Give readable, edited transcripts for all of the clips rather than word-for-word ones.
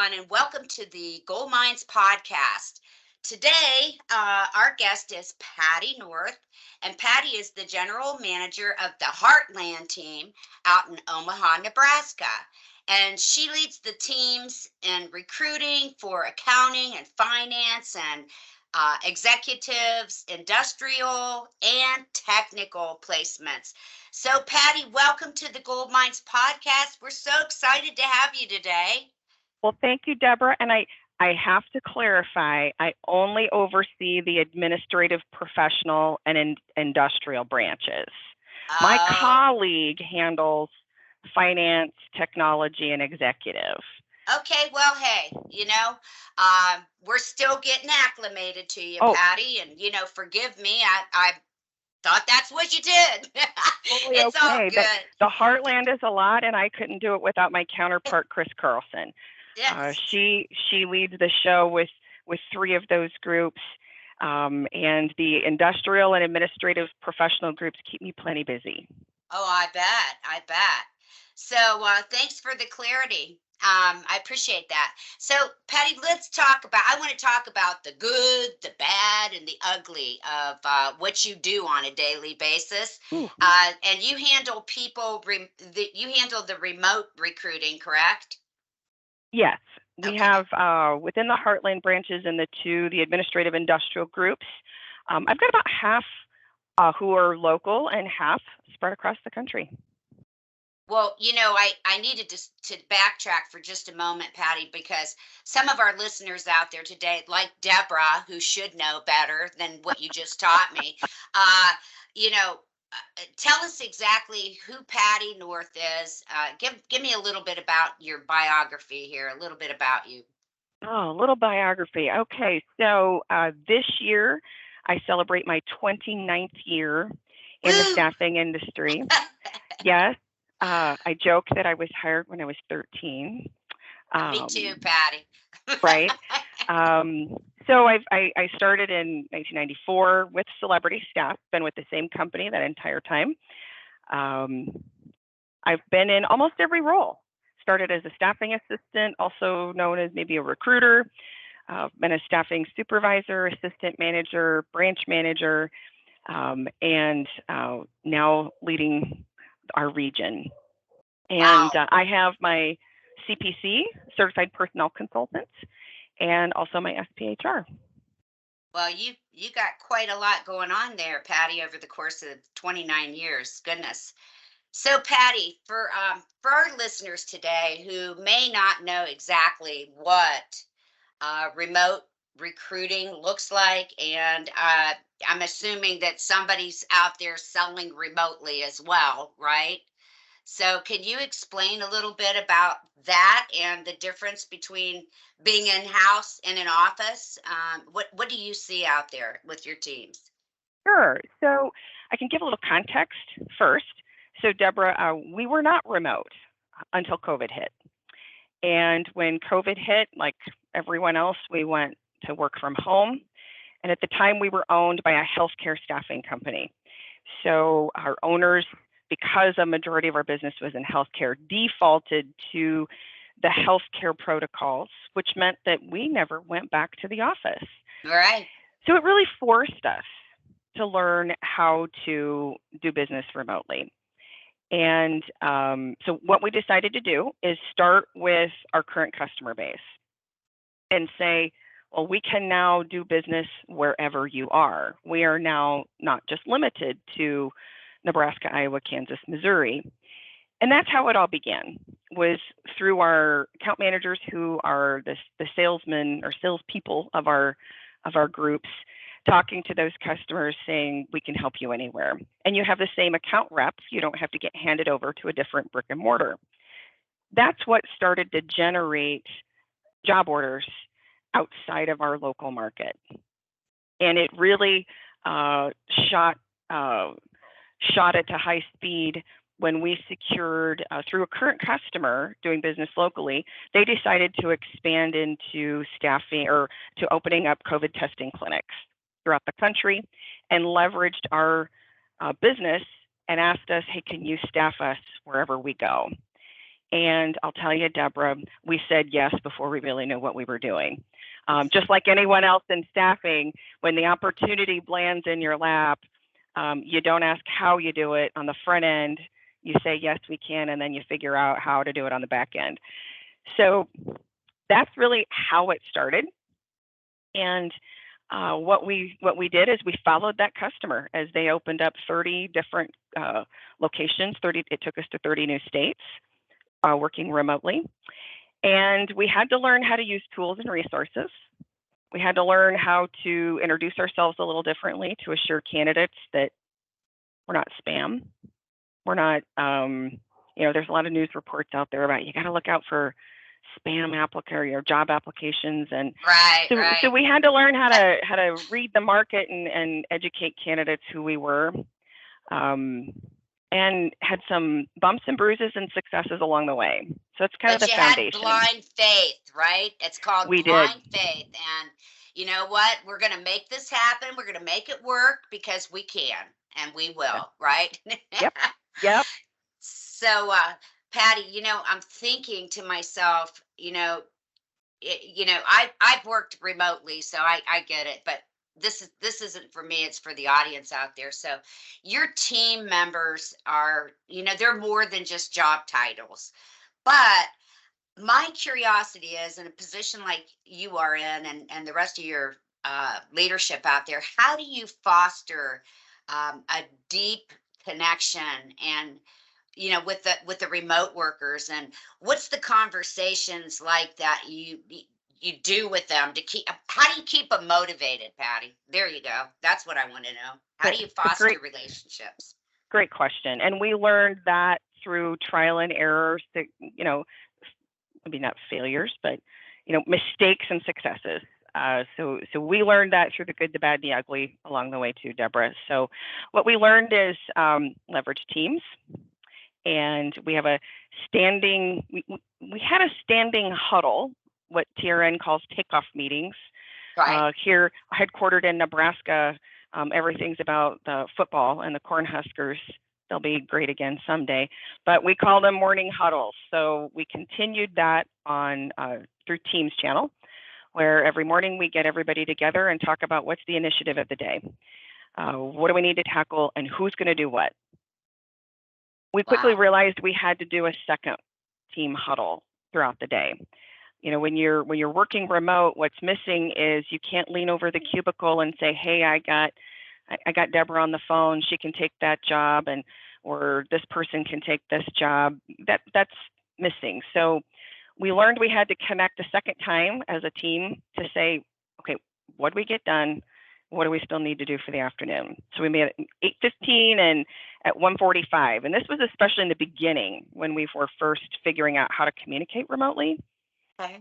everyone, and welcome to the Gold Mines podcast. Today, our guest is Patty North, and Patty is the general manager of the Heartland team out in Omaha, Nebraska. And she leads the teams in recruiting for accounting and finance and executives, industrial, and technical placements. So, Patty, welcome to the Gold Mines podcast. We're so excited to have you today. Well, thank you, Debra. And I have to clarify, I only oversee the administrative, professional, and industrial branches. My colleague handles finance, technology, and executive. Okay, well, hey, we're still getting acclimated to you, Patty, and, forgive me, I thought that's what you did. It's okay. all good. The Heartland is a lot, and I couldn't do it without my counterpart, Chris Carlson. Yes. She leads the show with three of those groups, and the industrial and administrative professional groups keep me plenty busy. Oh, I bet. So thanks for the clarity. I appreciate that. So, Patty, I want to talk about the good, the bad, and the ugly of what you do on a daily basis. And you handle you handle the remote recruiting, correct? Yes. We have within the Heartland branches and the administrative industrial groups, I've got about half who are local and half spread across the country. Well, I needed to backtrack for just a moment, Patty, because some of our listeners out there today, like Debra, who should know better than what you just taught me, tell us exactly who Patty North is. Give me a little bit about your biography here, a little bit about you. Oh, a little biography. Okay, so this year I celebrate my 29th year in the staffing industry. Yes. I joke that I was hired when I was 13. Me too, Patty. Right. So I started in 1994 with Celebrity Staff, been with the same company that entire time. I've been in almost every role. Started as a staffing assistant, also known as maybe a recruiter. Been a staffing supervisor, assistant manager, branch manager, and now leading our region. And I have my CPC, Certified Personnel Consultant, and also my SPHR. Well, you got quite a lot going on there, Patty, over the course of 29 years. Goodness. So, Patty, for our listeners today who may not know exactly what remote recruiting looks like, and I'm assuming that somebody's out there selling remotely as well, right? So can you explain a little bit about that and the difference between being in-house and in office? What do you see out there with your teams? Sure. So I can give a little context first. So Debra, we were not remote until COVID hit. And when COVID hit, like everyone else, we went to work from home. And at the time, we were owned by a healthcare staffing company. So our owners, because a majority of our business was in healthcare, defaulted to the healthcare protocols, which meant that we never went back to the office. Right. So it really forced us to learn how to do business remotely. And so what we decided to do is start with our current customer base and say, well, we can now do business wherever you are. We are now not just limited to Nebraska, Iowa, Kansas, Missouri. And that's how it all began, was through our account managers who are the salesmen or salespeople of our groups, talking to those customers saying, we can help you anywhere. And you have the same account reps. You don't have to get handed over to a different brick and mortar. That's what started to generate job orders outside of our local market. And it really shot it to high speed when we secured, through a current customer doing business locally, they decided to expand into staffing or to opening up COVID testing clinics throughout the country and leveraged our business and asked us, hey, can you staff us wherever we go? And I'll tell you, Debra, we said yes before we really knew what we were doing. Just like anyone else in staffing, when the opportunity lands in your lap, you don't ask how you do it on the front end. You say, yes, we can, and then you figure out how to do it on the back end. So that's really how it started. And what we did is we followed that customer as they opened up 30 different locations. It took us to 30 new states, working remotely. And we had to learn how to use tools and resources. We had to learn how to introduce ourselves a little differently to assure candidates that we're not spam. We're not, there's a lot of news reports out there about you got to look out for spam or job applications, and so we had to learn how to read the market and educate candidates who we were, and had some bumps and bruises and successes along the way. So it's kind of the foundation. But you had blind faith, right? It's called blind faith, and you know what? We're going to make this happen. We're going to make it work because we can, and we will, right? Yep. So, Patty, I'm thinking to myself, I've worked remotely, so I get it, but this isn't for me, it's for the audience out there. So your team members are, they're more than just job titles. But my curiosity is, in a position like you are in, and the rest of your leadership out there, how do you foster a deep connection and with the remote workers, and what's the conversations like that you do with them to keep, how do you keep them motivated, Patty? There you go. That's what I want to know. How do you foster relationships? Great question. And we learned that through trial and errors, that, maybe not failures, but, mistakes and successes. So we learned that through the good, the bad, the ugly along the way too, Debra. So what we learned is leverage teams. And we have we had a standing huddle, what TRN calls takeoff meetings. Right. Here, headquartered in Nebraska, everything's about the football and the Cornhuskers. They'll be great again someday. But we call them morning huddles. So we continued that on through Teams channel, where every morning we get everybody together and talk about what's the initiative of the day. What do we need to tackle, and who's going to do what? We quickly realized we had to do a second team huddle throughout the day. When you're working remote, what's missing is you can't lean over the cubicle and say, "Hey, I got Debra on the phone. She can take that job," or this person can take this job. That's missing. So we learned we had to connect a second time as a team to say, "Okay, what do we get done? What do we still need to do for the afternoon?" So we made it 8:15 and at 1:45. And this was especially in the beginning when we were first figuring out how to communicate remotely. Okay.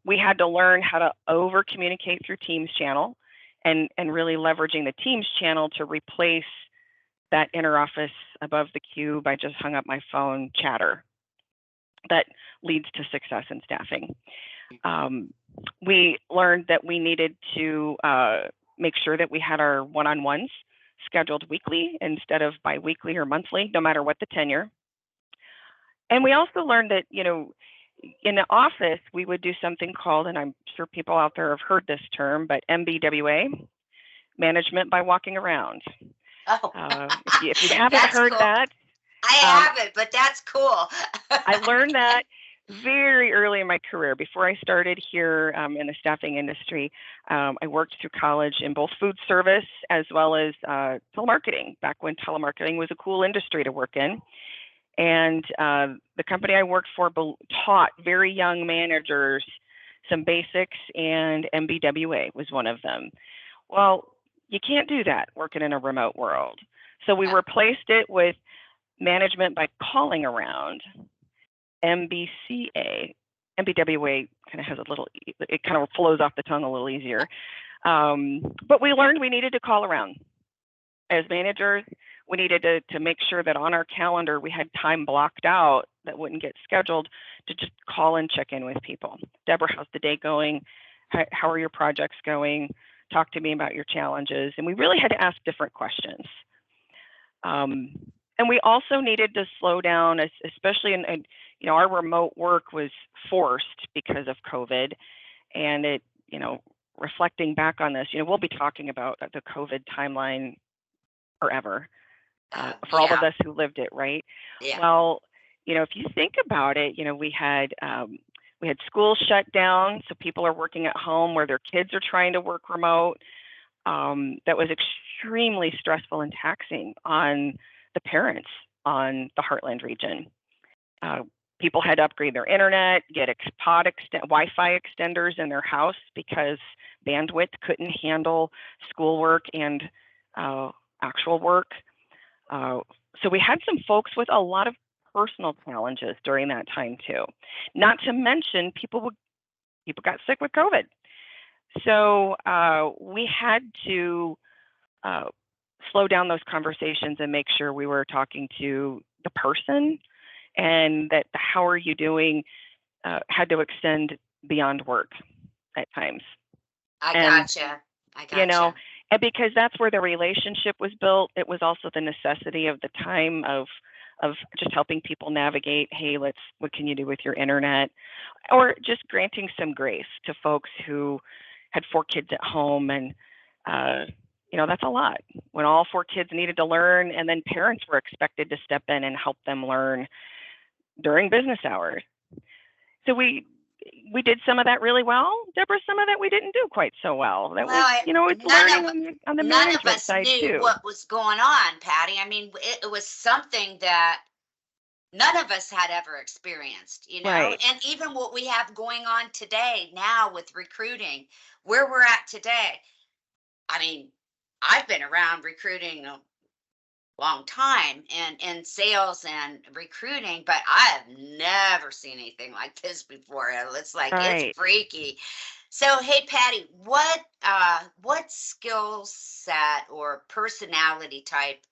We had to learn how to over communicate through Teams channel, and really leveraging the Teams channel to replace that inner office above the queue by just hung up my phone chatter. That leads to success in staffing. We learned that we needed to make sure that we had our one-on-ones scheduled weekly instead of bi-weekly or monthly, no matter what the tenure. And we also learned that, in the office, we would do something called, and I'm sure people out there have heard this term, but MBWA, management by walking around. Oh, if you haven't heard that. I haven't, but that's cool. I learned that very early in my career. Before I started here in the staffing industry, I worked through college in both food service as well as telemarketing, back when telemarketing was a cool industry to work in. And the company I worked for taught very young managers some basics, and MBWA was one of them. Well, you can't do that working in a remote world. So we replaced it with management by calling around. MBCA. MBWA kind of has it kind of flows off the tongue a little easier. But we learned we needed to call around. As managers, we needed to make sure that on our calendar we had time blocked out that wouldn't get scheduled to just call and check in with people. Debra, how's the day going? How are your projects going? Talk to me about your challenges. And we really had to ask different questions. And we also needed to slow down, especially in our remote work was forced because of COVID, and it, reflecting back on this, we'll be talking about the COVID timeline forever for all of Yeah, us who lived it, right? yeah. Well, if you think about it, we had schools shut down, so people are working at home where their kids are trying to work remote. That was extremely stressful and taxing on the parents on the Heartland region. Uh, People had to upgrade their internet, get Wi-Fi extenders in their house because bandwidth couldn't handle schoolwork and actual work. So we had some folks with a lot of personal challenges during that time too. Not to mention people got sick with COVID. So we had to slow down those conversations and make sure we were talking to the person, and that the how are you doing had to extend beyond work at times. I And, gotcha. I you know, gotcha. and because that's where the relationship was built, it was also the necessity of the time of just helping people navigate, hey, what can you do with your internet? Or just granting some grace to folks who had 4 kids at home, and that's a lot when all 4 kids needed to learn, and then parents were expected to step in and help them learn during business hours. So we did some of that really well, Deborah. Some of that we didn't do quite so well. That Well, was, it's learning on the none of management us side knew too. what was going on, Patty. I mean, it was something that none of us had ever experienced, Right. and even what we have going on today now with recruiting, where we're at today. I mean, I've been around recruiting a long time and in sales and recruiting, but I have never seen anything like this before. It's like it's Right. freaky. So, hey, Patty, what skill set or personality type,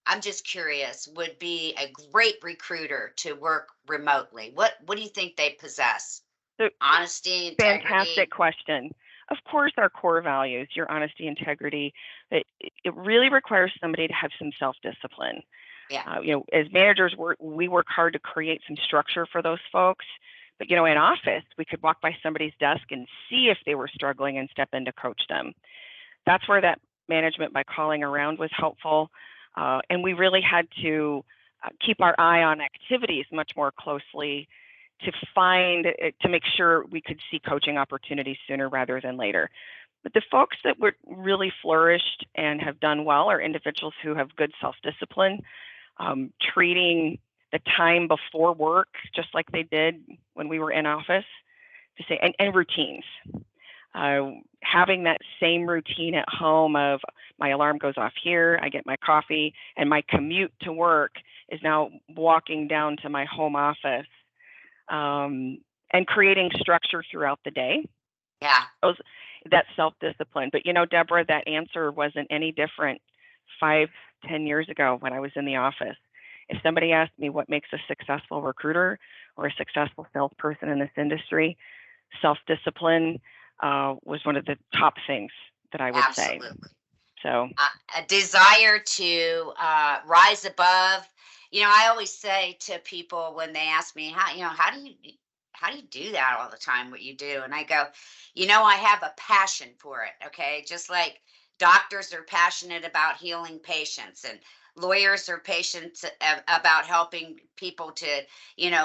I'm just curious, would be a great recruiter to work remotely? What do you think they possess? So Honesty, fantastic integrity. question. Of course, our core values, your honesty, integrity, it really requires somebody to have some self-discipline. Yeah. As managers, we work hard to create some structure for those folks. But, in office, we could walk by somebody's desk and see if they were struggling and step in to coach them. That's where that management by calling around was helpful. And we really had to keep our eye on activities much more closely to make sure we could see coaching opportunities sooner rather than later. But the folks that were really flourished and have done well are individuals who have good self-discipline, treating the time before work just like they did when we were in office, and routines. Having that same routine at home of my alarm goes off here, I get my coffee, and my commute to work is now walking down to my home office, and creating structure throughout the day. Yeah. That self-discipline. But Deborah, that answer wasn't any different 5-10 years ago when I was in the office. If somebody asked me what makes a successful recruiter or a successful salesperson in this industry, self-discipline was one of the top things that I would say. Absolutely. So A desire to rise above. I always say to people when they ask me how do you do that all the time, what you do, and I go, I have a passion for it. Okay, just like doctors are passionate about healing patients, and lawyers are patient about helping people to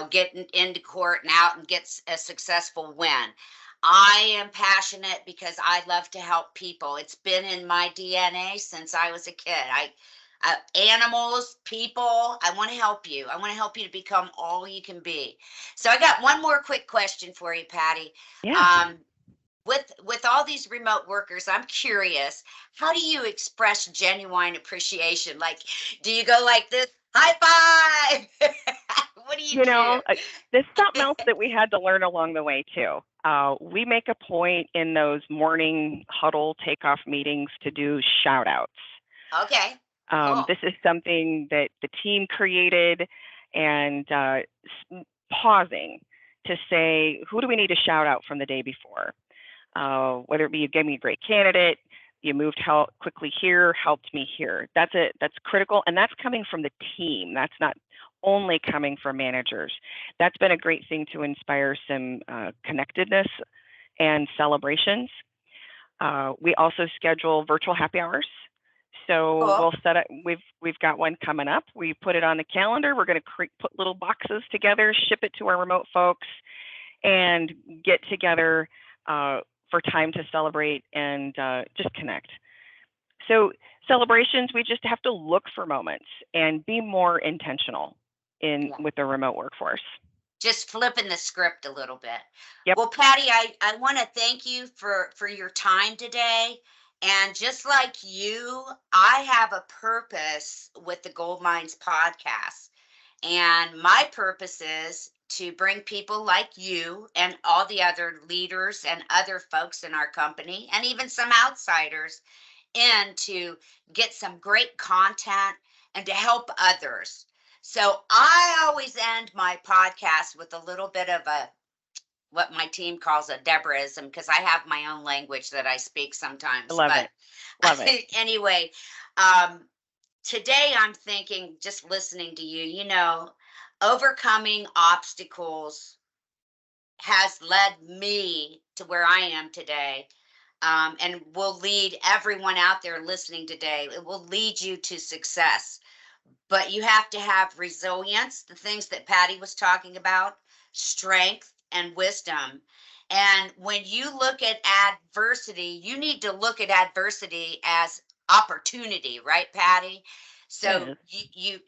get into court and out and get a successful win. I am passionate because I love to help people. It's been in my DNA since I was a kid. Animals, people, I want to help you. I want to help you to become all you can be. So I got one more quick question for you, Patty. yeah. Um, with all these remote workers, I'm curious, how do you express genuine appreciation? Like, do you go like this, high five? What do you do? There's something else that we had to learn along the way too. We make a point in those morning huddle takeoff meetings to do shout outs. Okay, cool. This is something that the team created, and pausing to say, who do we need to shout out from the day before? Whether it be you gave me a great candidate, you moved quickly here, helped me here. That's critical, and that's coming from the team. That's not only coming from managers. That's been a great thing to inspire some connectedness and celebrations. We also schedule virtual happy hours. So Cool. we'll set it. We've got one coming up. We put it on the calendar. We're going to put little boxes together, ship it to our remote folks, and get together for time to celebrate and just connect. So celebrations, we just have to look for moments and be more intentional Yeah. with the remote workforce. Just flipping the script a little bit. Yep. Well, Patty, I want to thank you for your time today. And just like you, I have a purpose with the Gold Mines podcast. And my purpose is to bring people like you and all the other leaders and other folks in our company, and even some outsiders, in to get some great content and to help others. So I always end my podcast with a little bit of a what my team calls a Debraism, because I have my own language that I speak I sometimes. love But it. Love it. anyway, um, today I'm thinking, just listening to you, overcoming obstacles has led me to where I am today, and will lead everyone out there listening today. It will lead you to success, but you have to have resilience, the things that Patty was talking about, strength and wisdom. And when you look at adversity, you need to look at adversity as opportunity, right, Patty? So Yes.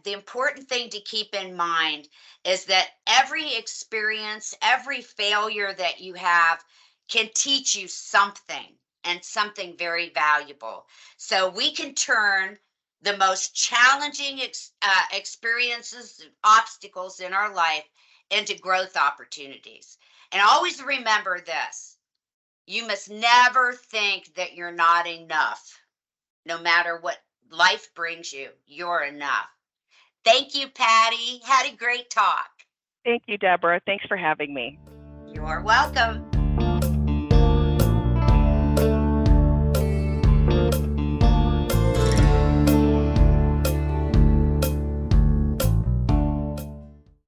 the important thing to keep in mind is that every experience, every failure that you have can teach you something, and something very valuable. So we can turn the most challenging experiences, obstacles in our life into growth opportunities. And always remember this: you must never think that you're not enough. No matter what life brings you, you're enough. Thank you, Patty. Had a great talk. Thank you, Debra. Thanks for having me. You're welcome.